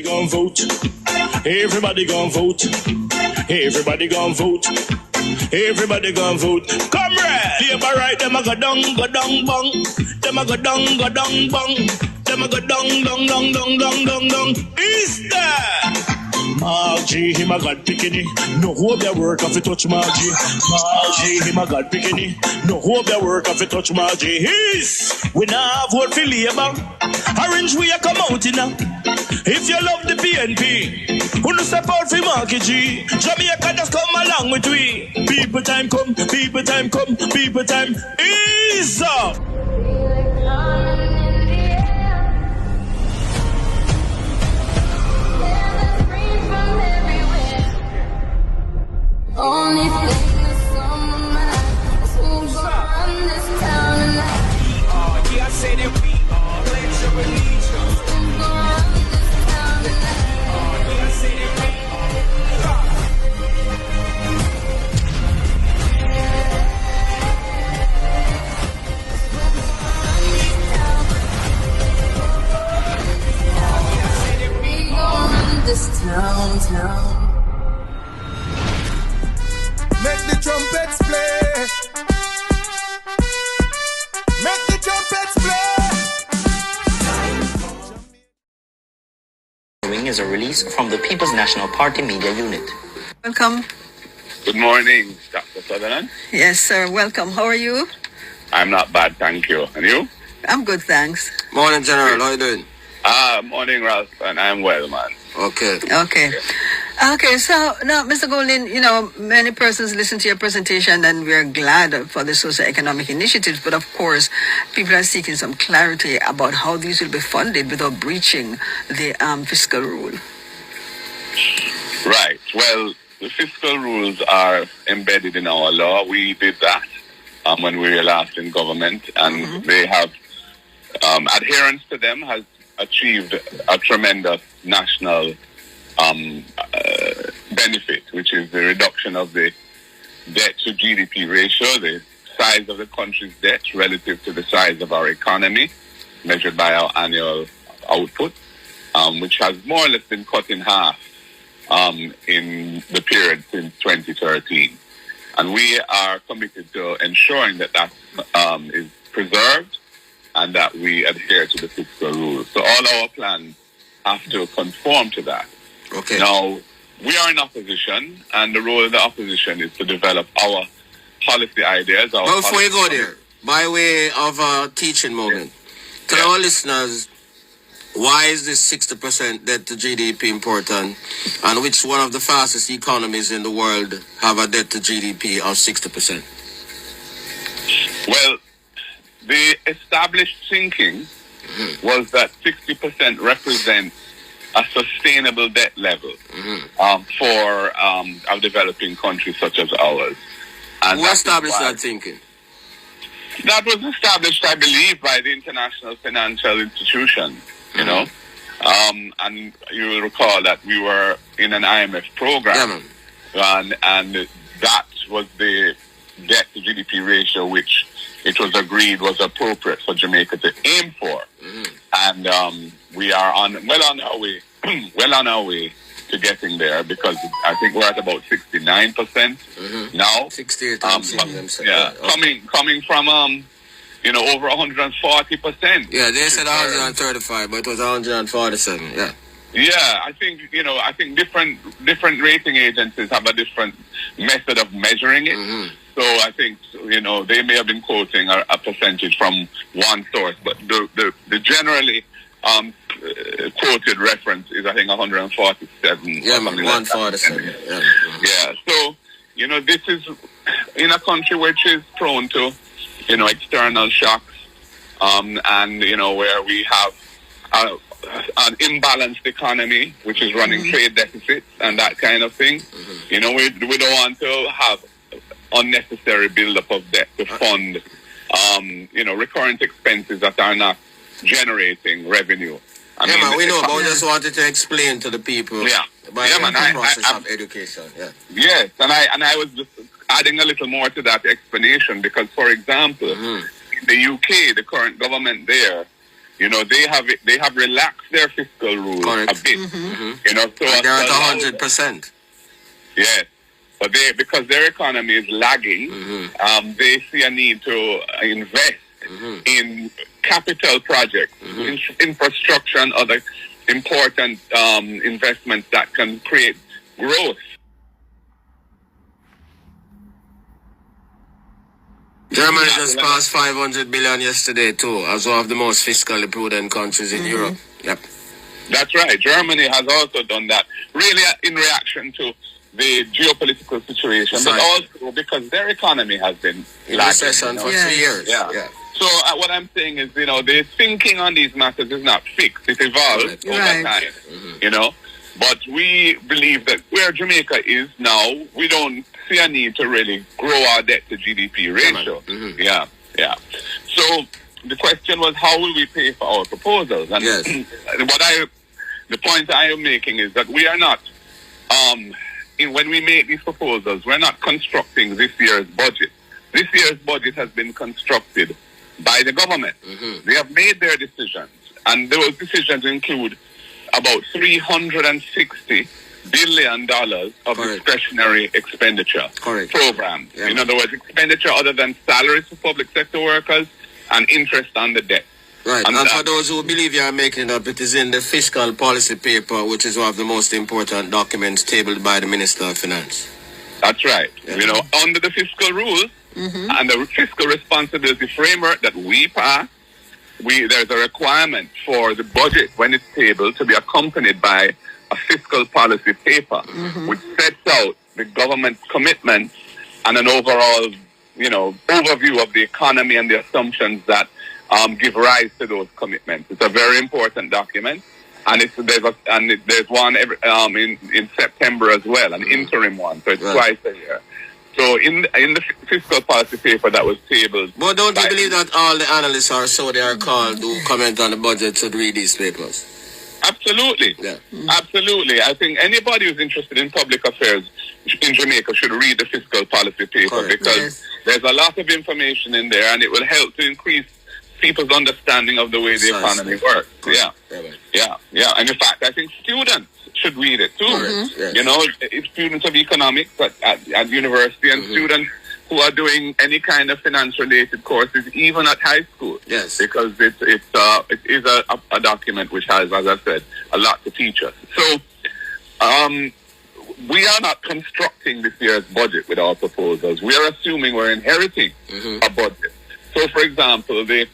Gon' vote. Everybody gon' vote. Everybody gon' vote. Everybody gon' vote. Comrade! Labor right, them a go down, bong. Them a go down, bong. Them a go down. Is that? Margie, him a God picking. No hope their work if you touch Margie. Margie, him a God picking. No hope their work if you touch Margie. We now vote for Labour. Orange we a come out in now. If you love the PNP, who no support for Marky G? Jamaica just come along with we. People time come, people time is up. Only thing that's on my mind is who's gonna run this town tonight. Yeah, I say that we are pledge of allegiance. Who's gonna run this town tonight? Yeah, I say that we We gonna run this town. Make the trumpets play. Make the trumpets play. Is a release from the People's National Party Media Unit. Welcome. Good morning, Dr. Sutherland. Yes, sir. Welcome. How are you? I'm not bad, thank you. And you? I'm good, thanks. Morning, General. How you doing? Morning, Ralph, and I'm well, man. Okay. Okay, so now, Mr. Golden, many persons listen to your presentation and we're glad for the socio-economic initiatives, but of course, people are seeking some clarity about how these will be funded without breaching the fiscal rule. Right. Well, the fiscal rules are embedded in our law. We did that when we were last in government, and they have adherence to them has achieved a tremendous national benefit, which is the reduction of the debt to GDP ratio, the size of the country's debt relative to the size of our economy, measured by our annual output, which has more or less been cut in half in the period since 2013. And we are committed to ensuring that that is preserved and that we adhere to the fiscal rules. So all our plans have to conform to that. Okay. Now, we are in opposition, and the role of the opposition is to develop our policy ideas. Before you go there, by way of a teaching moment, tell our listeners, why is this 60% debt to GDP important, and which one of the fastest economies in the world have a debt to GDP of 60%? Well, the established thinking was that 60% represents a sustainable debt level for a developing countries such as ours. And who established that thinking? That was established, I believe, by the international financial institution, you know. And you will recall that we were in an IMF program, and that was the debt to GDP ratio which it was agreed was appropriate for Jamaica to aim for. And we are well on our way to getting there, because I think we're at about 69% now. 68. Coming from over 140%. Yeah, they said 135, but it was 147. Yeah. Yeah, I think different rating agencies have a different method of measuring it. So I think they may have been quoting a percentage from one source, but the generally quoted reference is, I think, 147. Yeah, 147. Yeah. So this is in a country which is prone to external shocks, and where we have an imbalanced economy, which is running trade deficits and that kind of thing. We don't want to have unnecessary buildup of debt to fund, recurrent expenses that are not generating revenue. We know, but we just wanted to explain to the people by the process of education. Yeah. Yes, and I was just adding a little more to that explanation, because, for example, in the UK, the current government there they have relaxed their fiscal rules Correct. a bit. So And they're at allow- 100%. Yes. But because their economy is lagging, they see a need to invest in capital projects, infrastructure and other important investments that can create growth. Germany just passed 500 billion yesterday too, as one of the most fiscally prudent countries in Europe. Yep. That's right. Germany has also done that, really in reaction to the geopolitical situation, but Right. also because their economy has been In lagging. recession for Yes. 3 years. Yeah. So what I'm saying is, the thinking on these matters is not fixed. It evolves over Right. time, But we believe that where Jamaica is now, we don't see a need to really grow our debt to GDP ratio. Yeah. So the question was, how will we pay for our proposals? And Yes. the point I am making is that we are not, when we make these proposals, we're not constructing this year's budget. This year's budget has been constructed by the government. They have made their decisions, and those decisions include about $360 billion of Correct. discretionary expenditure Correct. programs. Yeah. In other words, expenditure other than salaries for public sector workers and interest on the debt. Right. And And that- for those who believe you are making it up, it is in the fiscal policy paper, which is one of the most important documents tabled by the Minister of Finance. That's right. Yeah. Under the fiscal rules and the fiscal responsibility framework that we pass, there's a requirement for the budget, when it's tabled, to be accompanied by a fiscal policy paper, which sets out the government's commitments and an overall, overview of the economy and the assumptions that give rise to those commitments. It's a very important document, and there's one in September as well, an interim one, so it's Right. twice a year. So in the fiscal policy paper that was tabled, But don't you believe that all the analysts are so they are called who comment on the budget should read these papers? absolutely, Yeah. absolutely. I think anybody who's interested in public affairs in Jamaica should read the fiscal policy paper Correct. because Yes. there's a lot of information in there, and it will help to increase people's understanding of the way the Precisely. economy works. Yeah. Right. Yeah. And in fact, I think students should read it too. Correct. Yes. If students of economics at university and students who are doing any kind of finance-related courses, even at high school. Yes. Because it is a document which has, as I said, a lot to teach us. So, we are not constructing this year's budget with our proposals. We are assuming we're inheriting a budget. So, for example, the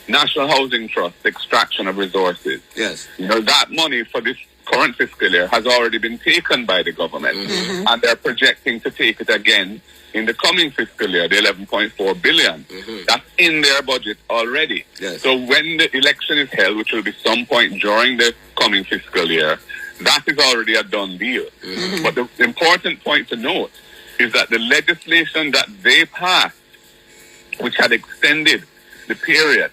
National Housing Trust extraction of resources. Yes. That money for this current fiscal year has already been taken by the government, and they're projecting to take it again in the coming fiscal year, the 11.4 billion. That's in their budget already. Yes. So when the election is held, which will be some point during the coming fiscal year, that is already a done deal. But the important point to note is that the legislation that they passed, which had extended the period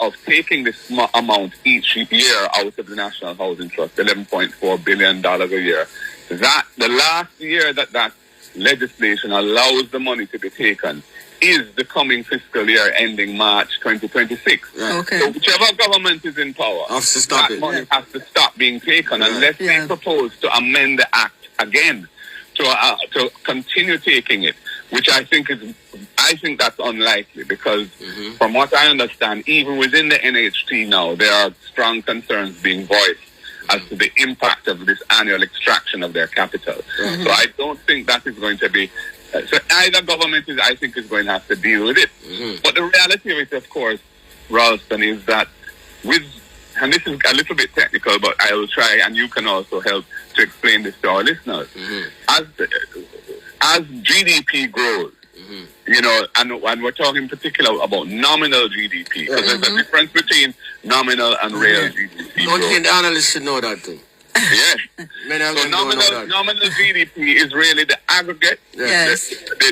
of taking this amount each year out of the National Housing Trust, $11.4 billion a year, that the last year that legislation allows the money to be taken is the coming fiscal year ending March 2026. Right. Okay. So whichever government is in power, Has to stop that it. money has to stop being taken unless Yeah. they propose to amend the act again to continue taking it, which I think that's unlikely because from what I understand, even within the NHT now, there are strong concerns being voiced as to the impact of this annual extraction of their capital. So I don't think that is going to be. So either government is going to have to deal with it. But the reality of it, of course, Ralston, is that and this is a little bit technical, but I will try, and you can also help to explain this to our listeners. As GDP grows, and we're talking in particular about nominal GDP, because there's a difference between nominal and real GDP Don't growth. think the analysts should know that thing. Yes. Many of So them don't know that. nominal GDP is really the aggregate, Yes.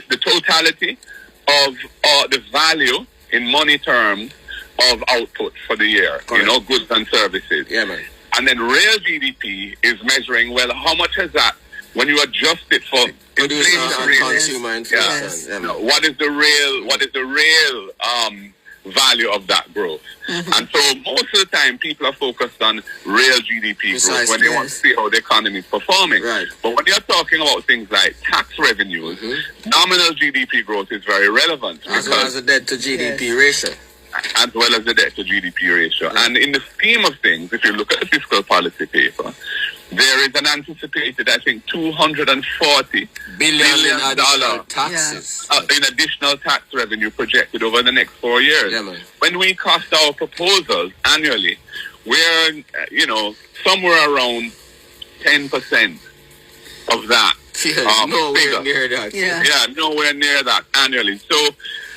the totality of the value in money terms of output for the year, Correct. goods and services. Yeah, man. And then real GDP is measuring, well, how much has that, when you adjust it for Producer inflation and rate, consumer inflation. Yes. Yeah, man. what is the real value of that growth. And so most of the time, people are focused on real GDP growth when they want to see how the economy is performing. Right. But when you're talking about things like tax revenues, nominal GDP growth is very relevant. As well as the debt to GDP ratio. As well as the debt to GDP ratio. And in the scheme of things, if you look at the fiscal policy paper, there is an anticipated, I think, $240 billion taxes in additional tax revenue projected over the next 4 years. Yeah, man. When we cost our proposals annually, we're, somewhere around 10% of that. Nowhere near that. Yeah, nowhere near that annually. So,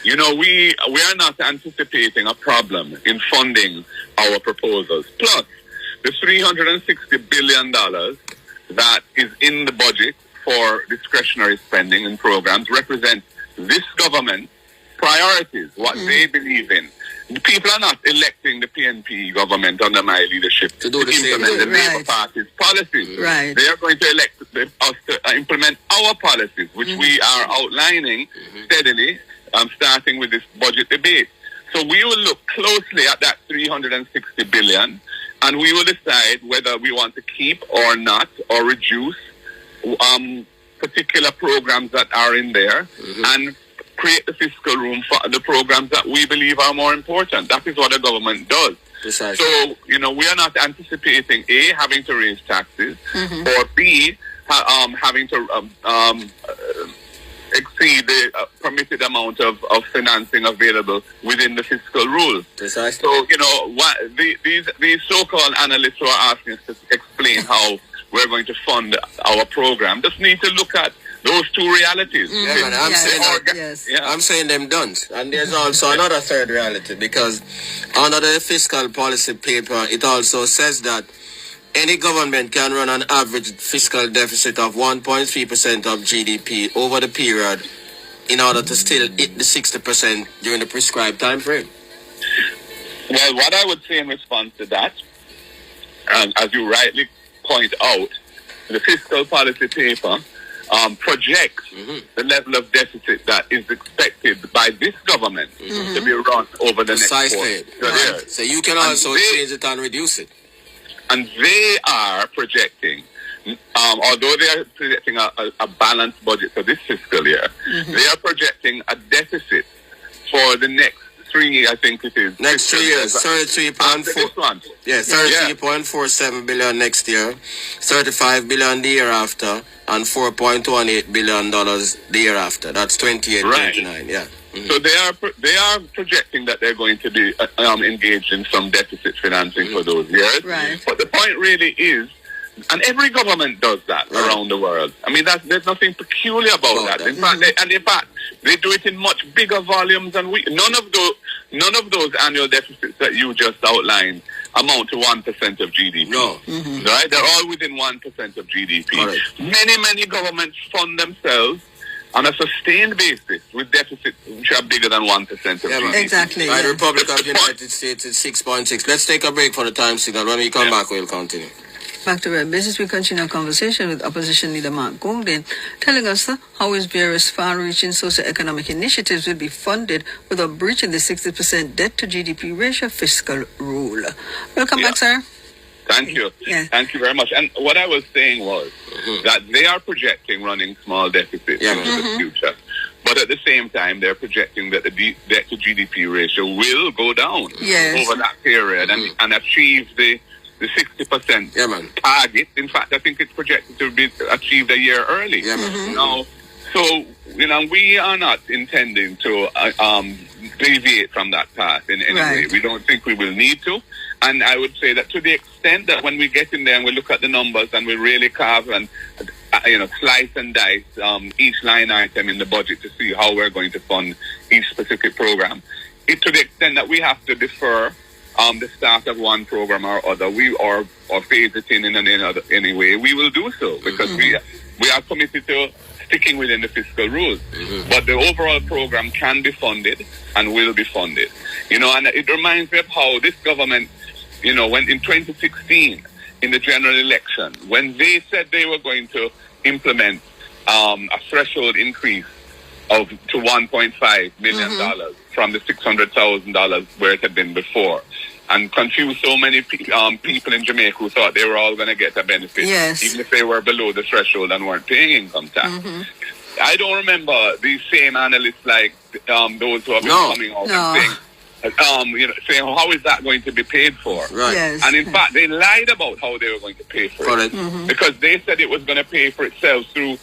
we are not anticipating a problem in funding our proposals. Plus, the $360 billion that is in the budget for discretionary spending and programs represents this government's priorities, what they believe in. The people are not electing the PNP government under my leadership to implement the Labour Party's policies. Right. They are going to elect us to implement our policies, which we are outlining steadily, starting with this budget debate. So we will look closely at that $360 billion, and we will decide whether we want to keep or not, or reduce particular programs that are in there, and create the fiscal room for the programs that we believe are more important. That is what the government does. Precisely. So, we are not anticipating A, having to raise taxes, or B, having to exceed the permitted amount of financing available within the fiscal rules. Precisely. So, these so-called analysts who are asking us to explain how we're going to fund our program just need to look at those two realities. Yeah, man, I'm saying them done. And there's also another third reality, because under the fiscal policy paper, it also says that any government can run an average fiscal deficit of 1.3% of GDP over the period in order to still hit the 60% during the prescribed time frame. Well, what I would say in response to that, and as you rightly point out, the fiscal policy paper projects the level of deficit that is expected by this government to be run over the next 4 years. Right. So you can also change it and reduce it. And they are projecting, although they are projecting a balanced budget for this fiscal year, they are projecting a deficit for the next 3, I think it is. Next 3 years, 33.4. Yeah, 33.47 billion next year, 35 billion the year after, and $4.18 billion the year after. That's 28, right. 29. Yeah. So they are projecting that they're going to be engaged in some deficit financing for those years. Right. But the point really is, and every government does that around the world. I mean, there's nothing peculiar about that. In fact, they do it in much bigger volumes than we. None of those annual deficits that you just outlined amount to 1% of GDP. No. Right? They're all within 1% of GDP. Correct. Many governments fund themselves on a sustained basis with deficits which are bigger than 1% of GDP. Exactly. By the Republic of the United States is 6.6. Let's take a break for the time signal. When we come back, we'll continue. Back to our business, we continue our conversation with Opposition Leader Mark Golden, telling us how his various far-reaching socio-economic initiatives will be funded without breaching the 60% debt to GDP ratio fiscal rule. Welcome back, sir. Thank you. Yeah. Thank you very much. And what I was saying was that they are projecting running small deficits into the future. But at the same time, they're projecting that the debt to GDP ratio will go down over that period and achieve the 60% target. In fact, I think it's projected to be achieved a year early. Now, so, we are not intending to deviate from that path in any way. We don't think we will need to. And I would say that to the extent that when we get in there and we look at the numbers and we really carve and, slice and dice each line item in the budget to see how we're going to fund each specific program, to the extent that we have to defer the start of one program or other, or phase it in any way, we will do so, because we are committed to sticking within the fiscal rules. But the overall program can be funded and will be funded. And it reminds me of how this government, when in 2016, in the general election, when they said they were going to implement a threshold increase to $1.5 million from the $600,000 where it had been before, and confused so many people in Jamaica who thought they were all going to get a benefit, Yes. even if they were below the threshold and weren't paying income tax. I don't remember these same analysts like those who have been coming out and saying, saying how is that going to be paid for? Right. Yes. And in fact, they lied about how they were going to pay for it, because they said it was going to pay for itself through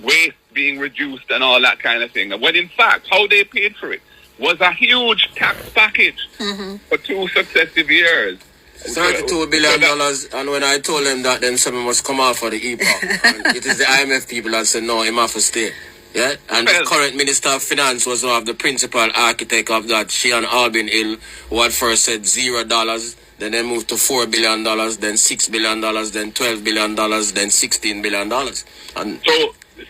waste being reduced and all that kind of thing. When in fact, how they paid for it was a huge tax package for 2 successive years. $32 billion, and when I told them that, then someone must come out for the EPA. And it is the IMF people that said, no, he must stay. Yeah, and the current Minister of Finance was one of the principal architect of that. She and Albin Hill, who had first said $0, then they moved to $4 billion, then $6 billion, then $12 billion, then $16 billion. And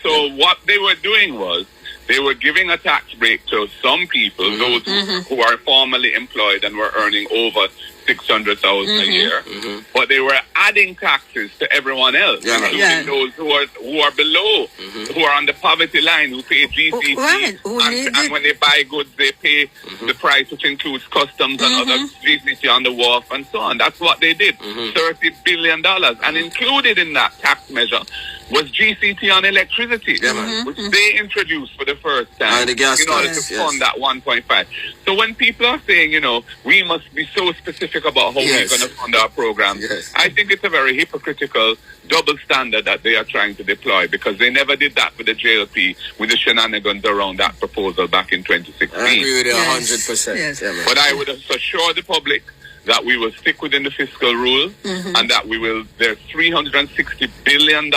so what they were doing was, they were giving a tax break to some people, those who are formally employed and were earning over $600,000 a year, but they were adding taxes to everyone else, including those who are below, who are on the poverty line, who pay GCT, and when they buy goods, they pay the price, which includes customs and other GCT on the wharf and so on. That's what they did. $30 billion, and included in that tax measure was GCT on electricity, which they introduced for the first time the gas in order tax, to fund that 1.5. So when people are saying, we must be so specific about how we're going to fund our program, I think it's a very hypocritical double standard that they are trying to deploy, because they never did that for the JLP with the shenanigans around that proposal back in 2016. I agree with you 100%. Yes. But I would assure the public that we will stick within the fiscal rules, and that there's $360 billion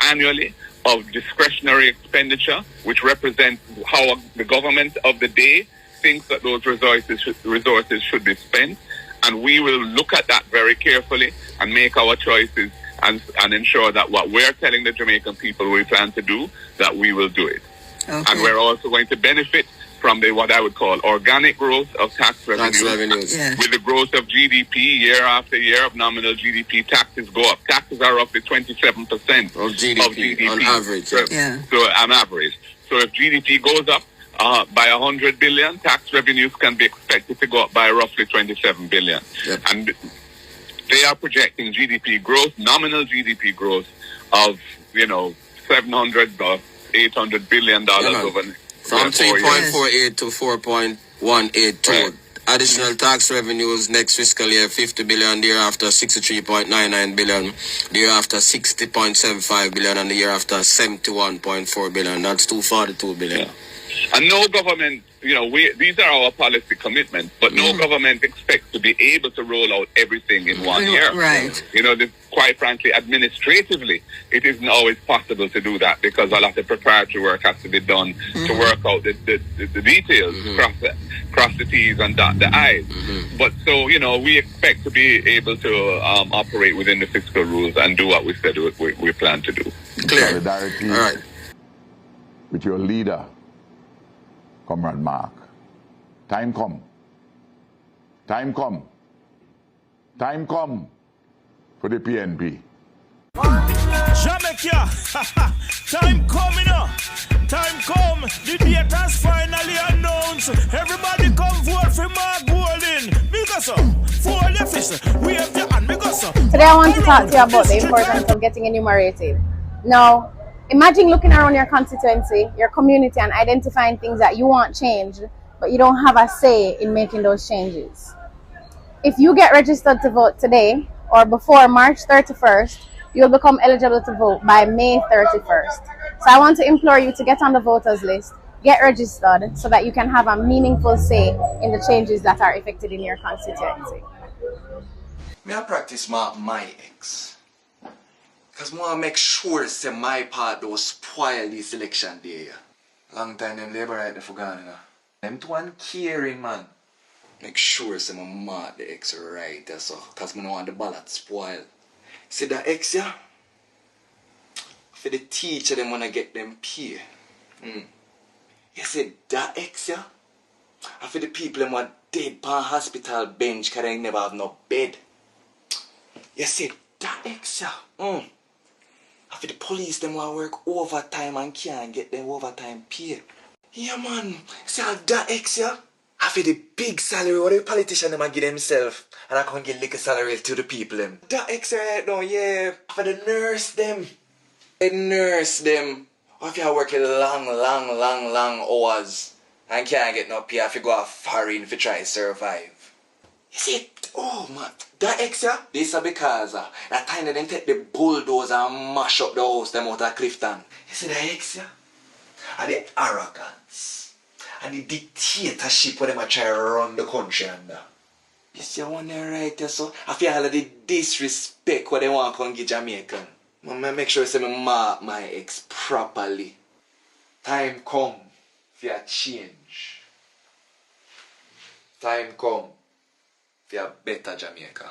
annually of discretionary expenditure, which represents how the government of the day thinks that those resources should be spent. And we will look at that very carefully and make our choices and ensure that what we're telling the Jamaican people we plan to do, that we will do it. Okay. And we're also going to benefit from what I would call organic growth of tax revenues. Yeah. With the growth of GDP year after year of nominal GDP, taxes go up. Taxes are roughly 27% of GDP on average. So on average. So if GDP goes up by 100 billion, tax revenues can be expected to go up by roughly 27 billion. And they are projecting GDP growth, nominal GDP growth of 700 or 800 billion dollars over from 3.48 to 4.182. Right. Additional tax revenues next fiscal year, 50 billion, the year after 63.99 billion, the year after 60.75 billion, and the year after 71.4 billion. That's 242 billion. Yeah. And no government, these are our policy commitments, but no government expects to be able to roll out everything in 1 year. Right. Quite frankly, administratively, it isn't always possible to do that, because a lot of preparatory work has to be done to work out the details, cross the T's and dot the I's. But so, we expect to be able to operate within the fiscal rules and do what we said we plan to do. Clear. Solidarity All right. with your leader, Comrade Mark. Time come. Time come. Time come for the PNP. Jamaica, time coming up. Time come. The date has finally announced. Everybody come vote for Mark Golden. Because for the fist, we have the hand. Because today I want to talk to you about the importance of getting enumerated. Now, imagine looking around your constituency, your community, and identifying things that you want changed, but you don't have a say in making those changes. If you get registered to vote today or before March 31st, you'll become eligible to vote by May 31st. So I want to implore you to get on the voters list, get registered, so that you can have a meaningful say in the changes that are effected in your constituency. Me I practice my ex. Because I want to make sure say my part don't spoil this election day. Long time them labor right there for gone, Them two one caring, man. Make sure say my mark the ex right there, so. Because I don't want the ballot spoil. See the ex, yeah? For the teacher, them want to get them pay. You see that ex, yeah? And for the people them want dead pan hospital bench because they never have no bed. You see that ex, yeah? And for the police, them want work overtime and can't get them overtime pay. Yeah, man. See how that ex, yeah? I feel the big salary what the politician them a give themselves. And I can give little salary to the people them. That ex right now, yeah. For the nurse them. The nurse them. If you work long hours and can't get no pay if you go off foreign to try to survive. You see, oh man, that ex, yeah? This is because that time they didn't take the bulldozer and mash up the house them out of Clifton. You see that ex, yeah? And the arrogance and the dictatorship where they try to run the country under. You see one there right there, so I feel all of the disrespect what they want to come give Jamaican. I make sure I say me mark my ex properly. Time come for a change. Time come for a better Jamaica.